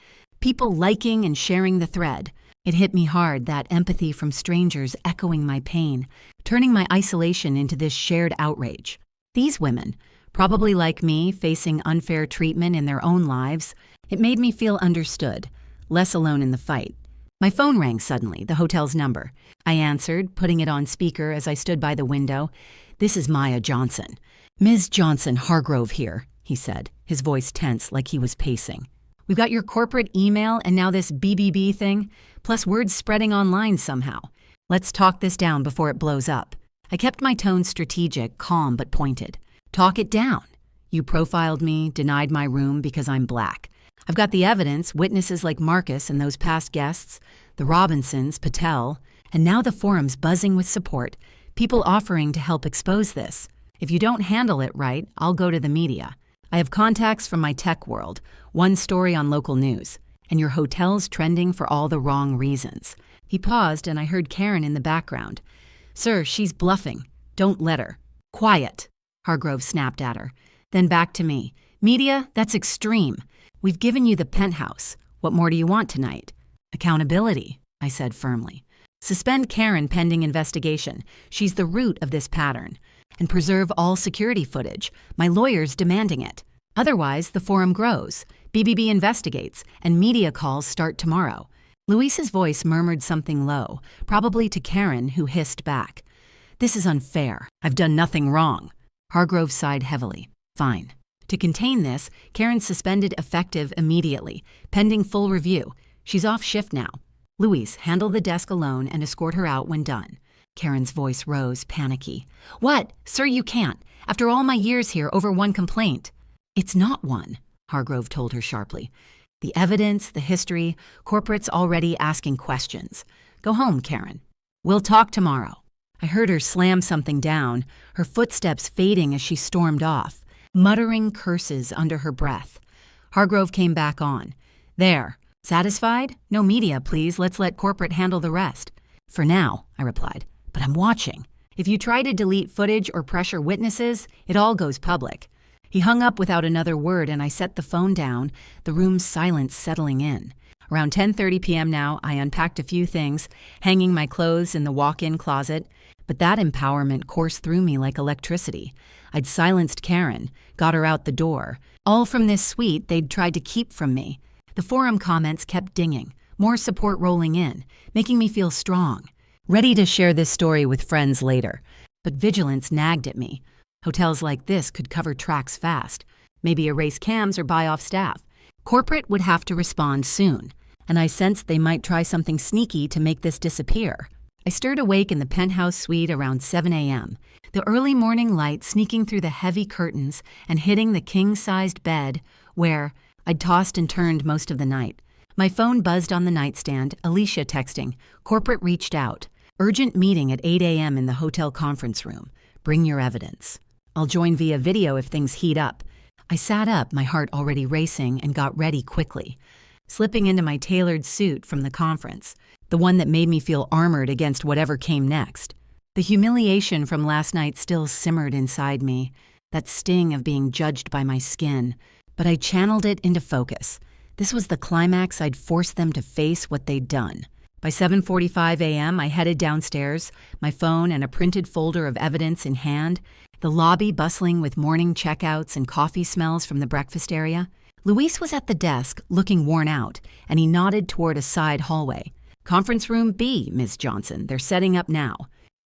people liking and sharing the thread. It hit me hard, that empathy from strangers echoing my pain, turning my isolation into this shared outrage. These women, probably like me, facing unfair treatment in their own lives, it made me feel understood, less alone in the fight. My phone rang suddenly, the hotel's number. I answered, putting it on speaker as I stood by the window. "This is Maya Johnson." "Ms. Johnson, Hargrove here," he said, his voice tense like he was pacing. "We've got your corporate email and now this BBB thing, plus word spreading online somehow. Let's talk this down before it blows up." I kept my tone strategic, calm but pointed. "Talk it down. You profiled me, denied my room because I'm black. I've got the evidence, witnesses like Marcus and those past guests, the Robinsons, Patel, and now the forum's buzzing with support, people offering to help expose this. If you don't handle it right, I'll go to the media. I have contacts from my tech world, one story on local news, and your hotel's trending for all the wrong reasons." He paused and I heard Karen in the background. "Sir, she's bluffing. Don't let her." "Quiet," Hargrove snapped at her. Then back to me. "Media, that's extreme. We've given you the Penthouse. What more do you want tonight?" "Accountability," I said firmly. "Suspend Karen pending investigation. She's the root of this pattern. And preserve all security footage. My lawyer's demanding it. Otherwise, the forum grows. BBB investigates, and media calls start tomorrow." Luis's voice murmured something low, probably to Karen, who hissed back. "This is unfair. I've done nothing wrong." Hargrove sighed heavily. "Fine." To contain this, Karen suspended effective immediately, pending full review. She's off shift now. "Luis, handle the desk alone and escort her out when done." Karen's voice rose, panicky. "What? Sir, you can't. After all my years here over one complaint." "It's not one," Hargrove told her sharply. "The evidence, the history, corporate's already asking questions. Go home, Karen. We'll talk tomorrow." I heard her slam something down, her footsteps fading as she stormed off, muttering curses under her breath. Hargrove came back on. "There. Satisfied? No media, please. Let's let corporate handle the rest." "For now," I replied. "But I'm watching. If you try to delete footage or pressure witnesses, it all goes public." He hung up without another word and I set the phone down, the room's silence settling in. Around 10:30 p.m. now, I unpacked a few things, hanging my clothes in the walk-in closet, but that empowerment coursed through me like electricity. I'd silenced Karen, got her out the door, all from this suite they'd tried to keep from me. The forum comments kept dinging, more support rolling in, making me feel strong, ready to share this story with friends later. But vigilance nagged at me. Hotels like this could cover tracks fast, maybe erase cams or buy off staff. Corporate would have to respond soon, and I sensed they might try something sneaky to make this disappear. I stirred awake in the Penthouse suite around 7 a.m., the early morning light sneaking through the heavy curtains and hitting the king-sized bed where I'd tossed and turned most of the night. My phone buzzed on the nightstand, Alicia texting. Corporate reached out. "Urgent meeting at 8 a.m. in the hotel conference room. Bring your evidence. I'll join via video if things heat up." I sat up, my heart already racing, and got ready quickly, slipping into my tailored suit from the conference, the one that made me feel armored against whatever came next. The humiliation from last night still simmered inside me, that sting of being judged by my skin, but I channeled it into focus. This was the climax. I'd forced them to face what they'd done. By 7:45 a.m., I headed downstairs, my phone and a printed folder of evidence in hand, the lobby bustling with morning checkouts and coffee smells from the breakfast area. Luis was at the desk, looking worn out, and he nodded toward a side hallway. "Conference room B, Ms. Johnson. They're setting up now."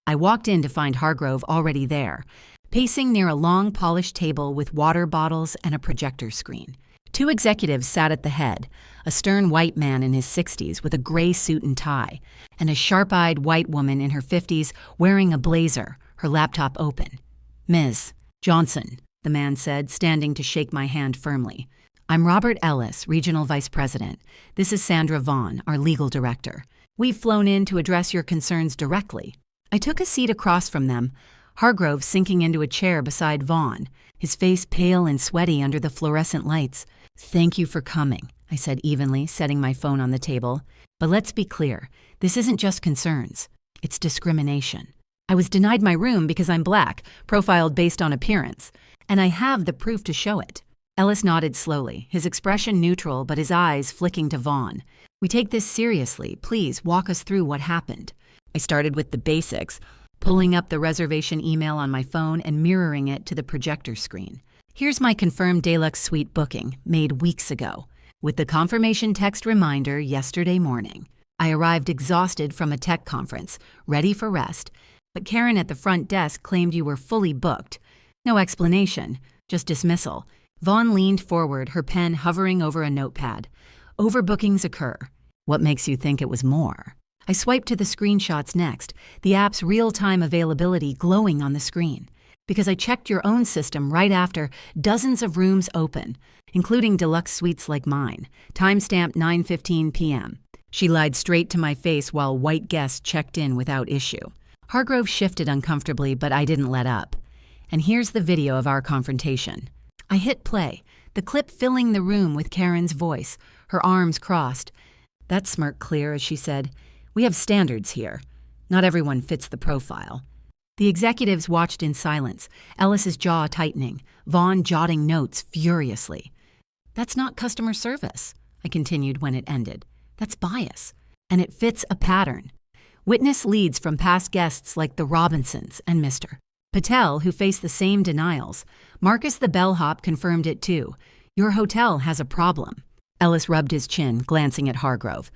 I walked in to find Hargrove already there, pacing near a long polished table with water bottles and a projector screen. Two executives sat at the head, a stern white man in his 60s with a gray suit and tie, and a sharp-eyed white woman in her 50s wearing a blazer, her laptop open. "Ms. Johnson," the man said, standing to shake my hand firmly. "I'm Robert Ellis, Regional Vice President. This is Sandra Vaughn, our legal director. We've flown in to address your concerns directly." I took a seat across from them, Hargrove sinking into a chair beside Vaughn, his face pale and sweaty under the fluorescent lights. "Thank you for coming," I said evenly, setting my phone on the table. "But let's be clear, this isn't just concerns. It's discrimination. I was denied my room because I'm black, profiled based on appearance, and I have the proof to show it. Ellis nodded slowly, his expression neutral but his eyes flicking to Vaughn. "We take this seriously. Please walk us through what happened." I started with the basics, pulling up the reservation email on my phone and mirroring it to the projector screen. "Here's my confirmed deluxe suite booking, made weeks ago, with the confirmation text reminder yesterday morning. I arrived exhausted from a tech conference, ready for rest, but Karen at the front desk claimed you were fully booked. No explanation, just dismissal." Vaughn leaned forward, her pen hovering over a notepad. "Overbookings occur. What makes you think it was more?" I swiped to the screenshots next, the app's real-time availability glowing on the screen. "Because I checked your own system right after, dozens of rooms open, including deluxe suites like mine. Timestamp 9:15 p.m. She lied straight to my face while white guests checked in without issue. Hargrove shifted uncomfortably, but I didn't let up. "And here's the video of our confrontation." I hit play, the clip filling the room with Karen's voice, her arms crossed. That smirk clear as she said, "We have standards here. Not everyone fits the profile." The executives watched in silence, Ellis's jaw tightening, Vaughn jotting notes furiously. "That's not customer service," I continued when it ended. "That's bias, and it fits a pattern. Witness leads from past guests like the Robinsons and Mr. Patel, who faced the same denials. Marcus the bellhop confirmed it too. Your hotel has a problem." Ellis rubbed his chin, glancing at Hargrove.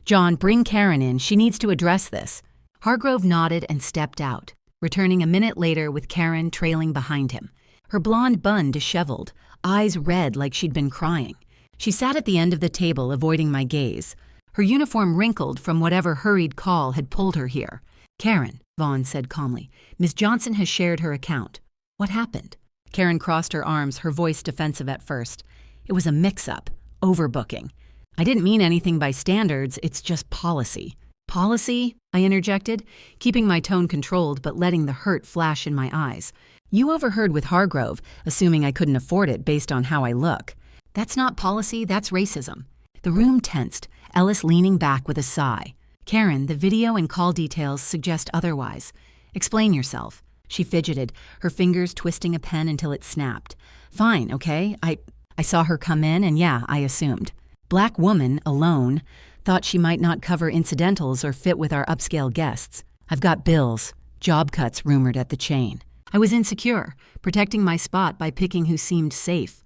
"John, bring Karen in. She needs to address this." Hargrove nodded and stepped out, returning a minute later with Karen trailing behind him. Her blonde bun disheveled, eyes red like she'd been crying. She sat at the end of the table, avoiding my gaze. Her uniform wrinkled from whatever hurried call had pulled her here. "Karen," Vaughn said calmly, "Ms. Johnson has shared her account. What happened?" Karen crossed her arms, her voice defensive at first. "It was a mix-up. Overbooking. I didn't mean anything by standards, it's just policy." "Policy?" I interjected, keeping my tone controlled but letting the hurt flash in my eyes. "You overheard with Hargrove, assuming I couldn't afford it based on how I look. That's not policy, that's racism." The room tensed, Ellis leaning back with a sigh. "Karen, the video and call details suggest otherwise. Explain yourself." She fidgeted, her fingers twisting a pen until it snapped. "Fine, okay, I saw her come in and yeah, I assumed. Black woman, alone, thought she might not cover incidentals or fit with our upscale guests. I've got bills, job cuts rumored at the chain. I was insecure, protecting my spot by picking who seemed safe.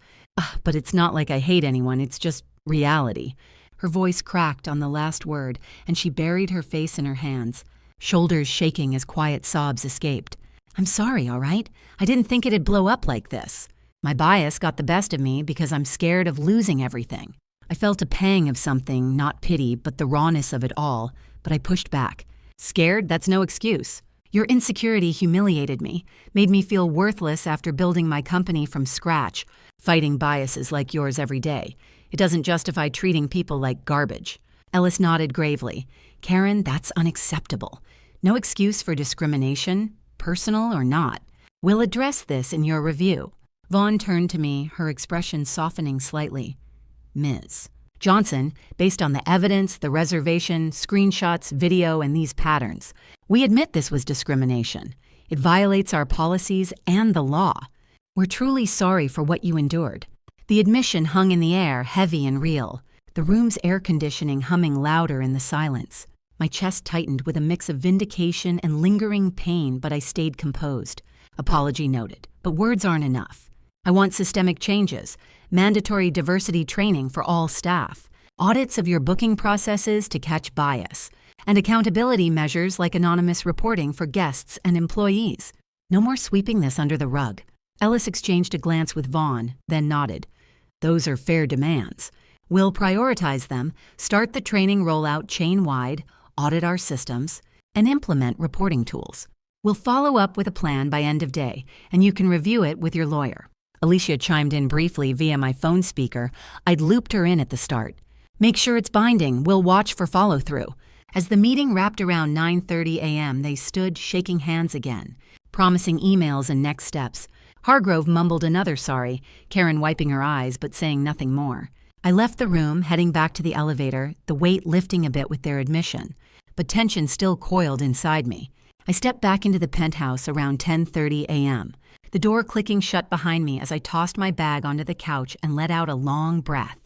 But it's not like I hate anyone, it's just reality." Her voice cracked on the last word, and she buried her face in her hands, shoulders shaking as quiet sobs escaped. "I'm sorry, all right? I didn't think it'd blow up like this. My bias got the best of me because I'm scared of losing everything." I felt a pang of something, not pity, but the rawness of it all, but I pushed back. "Scared? That's no excuse. Your insecurity humiliated me, made me feel worthless after building my company from scratch, fighting biases like yours every day. It doesn't justify treating people like garbage." Ellis nodded gravely. "Karen, that's unacceptable. No excuse for discrimination, personal or not. We'll address this in your review." Vaughn turned to me, her expression softening slightly. "Ms. Johnson, based on the evidence, the reservation, screenshots, video, and these patterns, we admit this was discrimination. It violates our policies and the law. We're truly sorry for what you endured." The admission hung in the air, heavy and real, the room's air conditioning humming louder in the silence. My chest tightened with a mix of vindication and lingering pain, but I stayed composed. Apology noted, but words aren't enough. I want systemic changes, mandatory diversity training for all staff, audits of your booking processes to catch bias, and accountability measures like anonymous reporting for guests and employees. No more sweeping this under the rug. Ellis exchanged a glance with Vaughn, then nodded. "Those are fair demands. We'll prioritize them, start the training rollout chain-wide, audit our systems, and implement reporting tools. We'll follow up with a plan by end of day, and you can review it with your lawyer." Alicia chimed in briefly via my phone speaker. I'd looped her in at the start. "Make sure it's binding. We'll watch for follow-through." As the meeting wrapped around 9:30 a.m., they stood shaking hands again, promising emails and next steps. Hargrove mumbled another sorry, Karen wiping her eyes but saying nothing more. I left the room, heading back to the elevator, the weight lifting a bit with their admission, but tension still coiled inside me. I stepped back into the penthouse around 10:30 a.m. the door clicking shut behind me as I tossed my bag onto the couch and let out a long breath.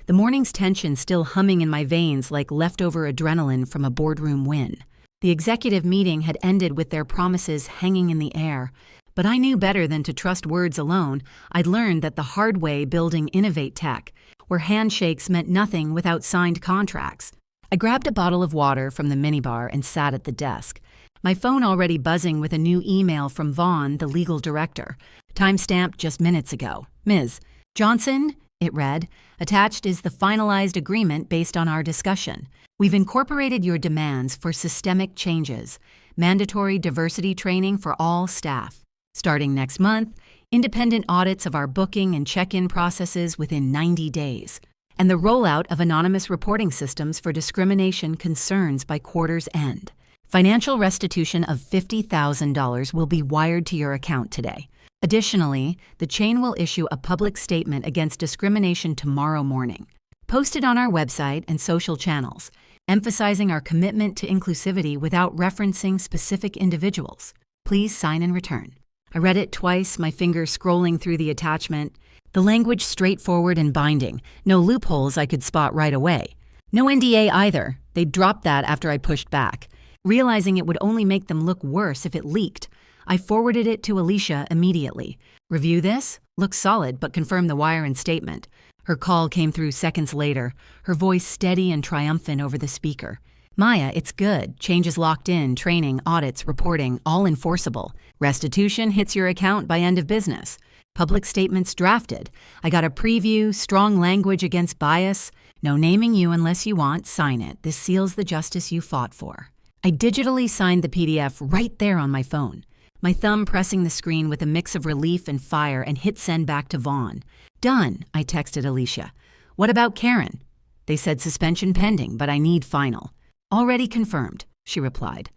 The morning's tension still humming in my veins like leftover adrenaline from a boardroom win. The executive meeting had ended with their promises hanging in the air, but I knew better than to trust words alone. I'd learned that the hard way building Innovate Tech, where handshakes meant nothing without signed contracts. I grabbed a bottle of water from the minibar and sat at the desk, my phone already buzzing with a new email from Vaughn, the legal director, time-stamped just minutes ago. Ms. Johnson, it read, attached is the finalized agreement based on our discussion. We've incorporated your demands for systemic changes, mandatory diversity training for all staff. Starting next month, independent audits of our booking and check-in processes within 90 days, and the rollout of anonymous reporting systems for discrimination concerns by quarter's end. Financial restitution of $50,000 will be wired to your account today. Additionally, the chain will issue a public statement against discrimination tomorrow morning, posted on our website and social channels, emphasizing our commitment to inclusivity without referencing specific individuals. Please sign and return. I read it twice, my finger scrolling through the attachment. The language straightforward and binding, no loopholes I could spot right away. No NDA either. They dropped that after I pushed back. Realizing it would only make them look worse if it leaked, I forwarded it to Alicia immediately. Review this? Looks solid, but confirm the wire and statement. Her call came through seconds later, her voice steady and triumphant over the speaker. Maya, it's good. Changes locked in, training, audits, reporting, all enforceable. Restitution hits your account by end of business. Public statements drafted. I got a preview, strong language against bias. No naming you unless you want, sign it. This seals the justice you fought for. I digitally signed the PDF right there on my phone, my thumb pressing the screen with a mix of relief and fire, and hit send back to Vaughn. Done, I texted Alicia. What about Karen? They said suspension pending, but I need final. Already confirmed, she replied.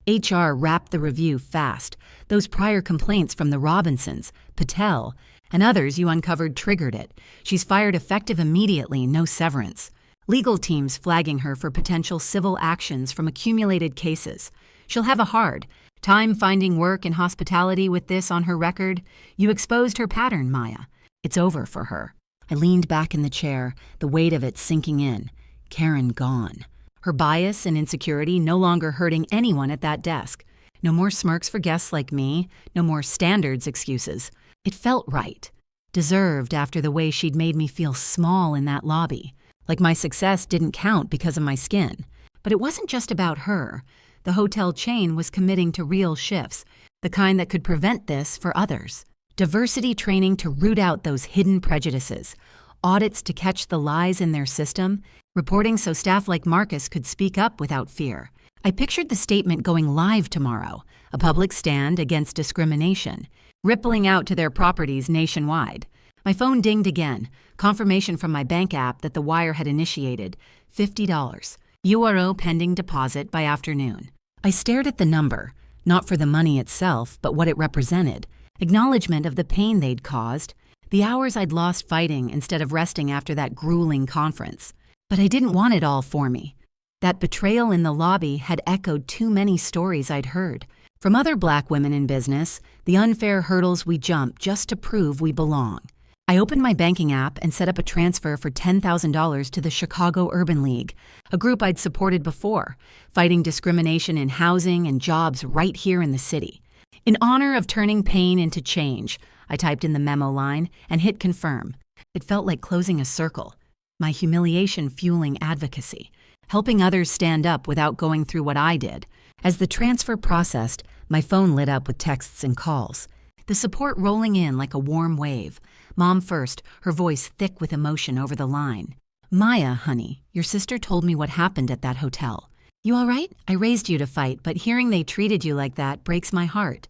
HR wrapped the review fast. Those prior complaints from the Robinsons, Patel, and others you uncovered triggered it. She's fired effective immediately, no severance. Legal teams flagging her for potential civil actions from accumulated cases. She'll have a hard time finding work in hospitality with this on her record. You exposed her pattern, Maya. It's over for her. I leaned back in the chair, the weight of it sinking in. Karen gone. Her bias and insecurity no longer hurting anyone at that desk. No more smirks for guests like me, no more standards excuses. It felt right. Deserved after the way she'd made me feel small in that lobby. Like my success didn't count because of my skin. But it wasn't just about her. The hotel chain was committing to real shifts, the kind that could prevent this for others. Diversity training to root out those hidden prejudices, audits to catch the lies in their system, reporting so staff like Marcus could speak up without fear. I pictured the statement going live tomorrow, a public stand against discrimination, rippling out to their properties nationwide. My phone dinged again, confirmation from my bank app that the wire had initiated. $50. URO pending deposit by afternoon. I stared at the number, not for the money itself, but what it represented. Acknowledgement of the pain they'd caused, the hours I'd lost fighting instead of resting after that grueling conference. But I didn't want it all for me. That betrayal in the lobby had echoed too many stories I'd heard. From other Black women in business, the unfair hurdles we jump just to prove we belong. I opened my banking app and set up a transfer for $10,000 to the Chicago Urban League, a group I'd supported before, fighting discrimination in housing and jobs right here in the city. In honor of turning pain into change, I typed in the memo line and hit confirm. It felt like closing a circle, my humiliation fueling advocacy, helping others stand up without going through what I did. As the transfer processed, my phone lit up with texts and calls, the support rolling in like a warm wave. Mom first, her voice thick with emotion over the line. Maya, honey, your sister told me what happened at that hotel. You all right? I raised you to fight, but hearing they treated you like that breaks my heart.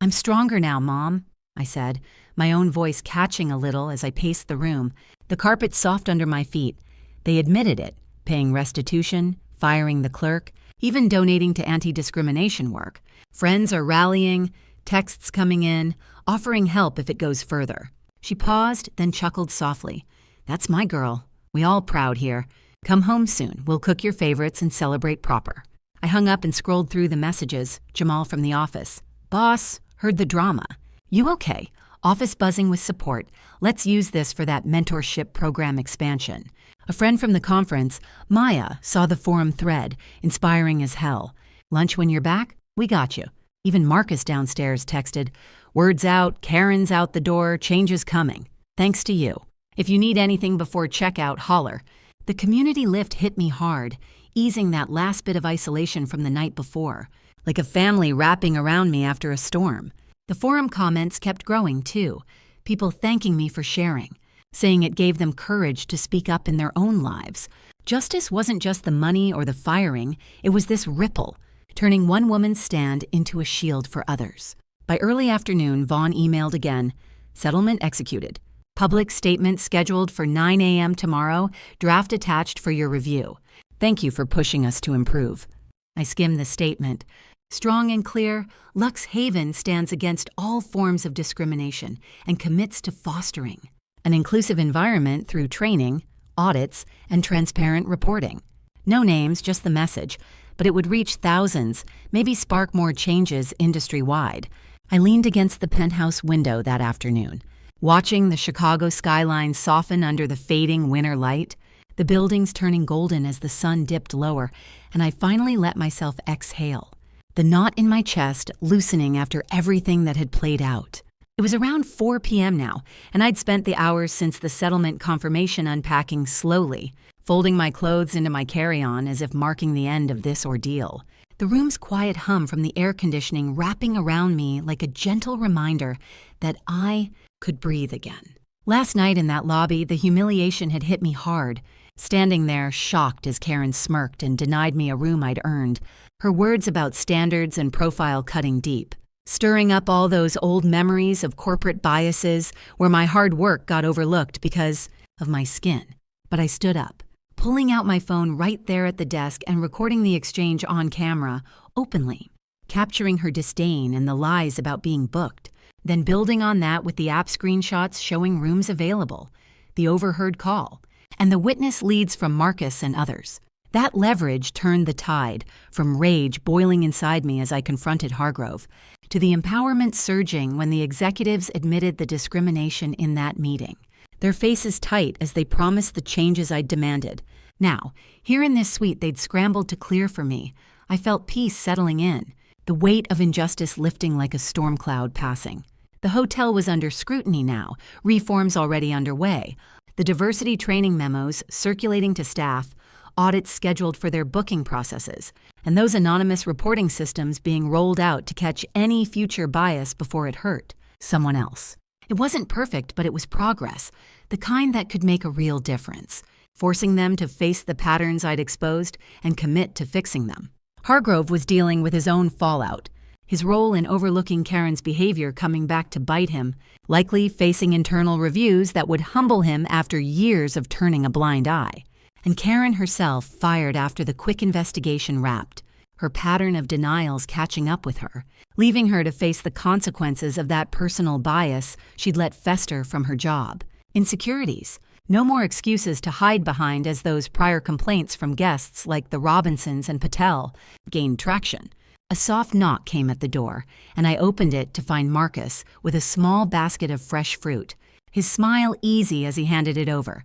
I'm stronger now, Mom, I said, my own voice catching a little as I paced the room, the carpet soft under my feet. They admitted it, paying restitution, firing the clerk, even donating to anti-discrimination work. Friends are rallying, texts coming in, offering help if it goes further. She paused, then chuckled softly. That's my girl. We all proud here. Come home soon. We'll cook your favorites and celebrate proper. I hung up and scrolled through the messages. Jamal from the office. Boss, heard the drama. You okay? Office buzzing with support. Let's use this for that mentorship program expansion. A friend from the conference, Maya, saw the forum thread, inspiring as hell. Lunch when you're back? We got you. Even Marcus downstairs texted, "Word's out, Karen's out the door, change is coming. Thanks to you. If you need anything before checkout, holler." The community lift hit me hard, easing that last bit of isolation from the night before, like a family wrapping around me after a storm. The forum comments kept growing, too, people thanking me for sharing, saying it gave them courage to speak up in their own lives. Justice wasn't just the money or the firing, it was this ripple, turning one woman's stand into a shield for others. By early afternoon, Vaughn emailed again, "Settlement executed. Public statement scheduled for 9 a.m. tomorrow, draft attached for your review. Thank you for pushing us to improve." I skimmed the statement. Strong and clear, Lux Haven stands against all forms of discrimination and commits to fostering an inclusive environment through training, audits, and transparent reporting. No names, just the message, but it would reach thousands, maybe spark more changes industry-wide. I leaned against the penthouse window that afternoon, watching the Chicago skyline soften under the fading winter light, the buildings turning golden as the sun dipped lower, and I finally let myself exhale, the knot in my chest loosening after everything that had played out. It was around 4 p.m. now, and I'd spent the hours since the settlement confirmation unpacking slowly, folding my clothes into my carry-on as if marking the end of this ordeal. The room's quiet hum from the air conditioning wrapping around me like a gentle reminder that I could breathe again. Last night in that lobby, the humiliation had hit me hard, standing there shocked as Karen smirked and denied me a room I'd earned, her words about standards and profile cutting deep, stirring up all those old memories of corporate biases where my hard work got overlooked because of my skin. But I stood up, pulling out my phone right there at the desk and recording the exchange on camera, openly, capturing her disdain and the lies about being booked, then building on that with the app screenshots showing rooms available, the overheard call, and the witness leads from Marcus and others. That leverage turned the tide, from rage boiling inside me as I confronted Hargrove, to the empowerment surging when the executives admitted the discrimination in that meeting, their faces tight as they promised the changes I'd demanded. Now, here in this suite they'd scrambled to clear for me, I felt peace settling in, the weight of injustice lifting like a storm cloud passing. The hotel was under scrutiny now, reforms already underway, the diversity training memos circulating to staff, audits scheduled for their booking processes, and those anonymous reporting systems being rolled out to catch any future bias before it hurt someone else. It wasn't perfect, but it was progress, the kind that could make a real difference, forcing them to face the patterns I'd exposed and commit to fixing them. Hargrove was dealing with his own fallout, his role in overlooking Karen's behavior coming back to bite him, likely facing internal reviews that would humble him after years of turning a blind eye. And Karen herself fired after the quick investigation wrapped, her pattern of denials catching up with her, leaving her to face the consequences of that personal bias she'd let fester from her job. Insecurities. No more excuses to hide behind as those prior complaints from guests like the Robinsons and Patel gained traction. A soft knock came at the door, and I opened it to find Marcus with a small basket of fresh fruit, his smile easy as he handed it over.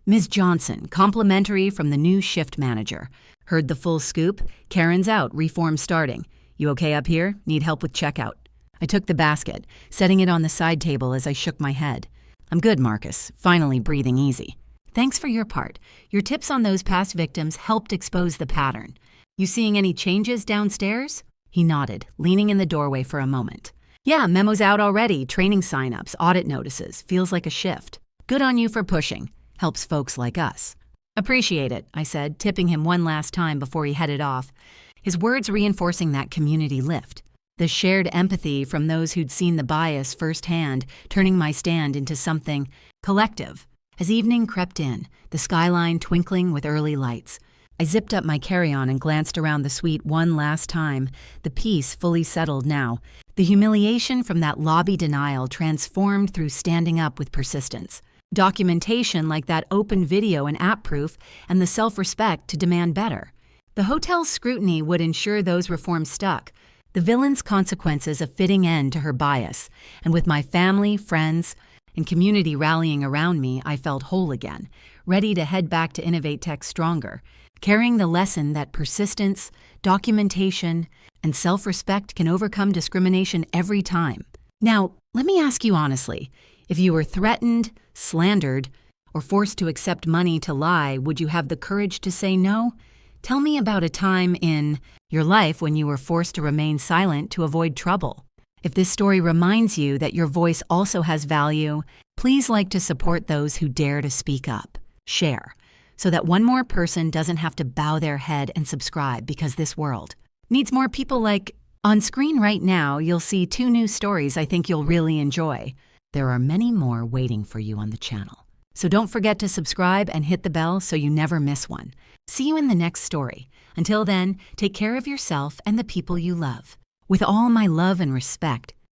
"Ms. Johnson, complimentary from the new shift manager. Heard the full scoop? Karen's out, reform starting. You okay up here? Need help with checkout?" I took the basket, setting it on the side table as I shook my head. "I'm good, Marcus, finally breathing easy. Thanks for your part. Your tips on those past victims helped expose the pattern. You seeing any changes downstairs?" He nodded, leaning in the doorway for a moment. "Yeah, memos out already, training signups, audit notices. Feels like a shift. Good on you for pushing. Helps folks like us." "Appreciate it," I said, tipping him one last time before he headed off, his words reinforcing that community lift. The shared empathy from those who'd seen the bias firsthand, turning my stand into something collective. As evening crept in, the skyline twinkling with early lights, I zipped up my carry-on and glanced around the suite one last time, the peace fully settled now, the humiliation from that lobby denial transformed through standing up with persistence. Documentation like that open video and app proof, and the self-respect to demand better. The hotel's scrutiny would ensure those reforms stuck. the villain's consequences a fitting end to her bias, and with my family, friends, and community rallying around me, I felt whole again, ready to head back to Innovate Tech stronger, carrying the lesson that persistence, documentation, and self-respect can overcome discrimination every time. Now, let me ask you honestly, if you were threatened, slandered, or forced to accept money to lie, would you have the courage to say no? Tell me about a time in your life when you were forced to remain silent to avoid trouble. If this story reminds you that your voice also has value, please like to support those who dare to speak up. Share, so that one more person doesn't have to bow their head and subscribe because this world needs more people like... On screen right now, you'll see 2 new stories I think you'll really enjoy. There are many more waiting for you on the channel. So don't forget to subscribe and hit the bell so you never miss one. See you in the next story. Until then, take care of yourself and the people you love. With all my love and respect,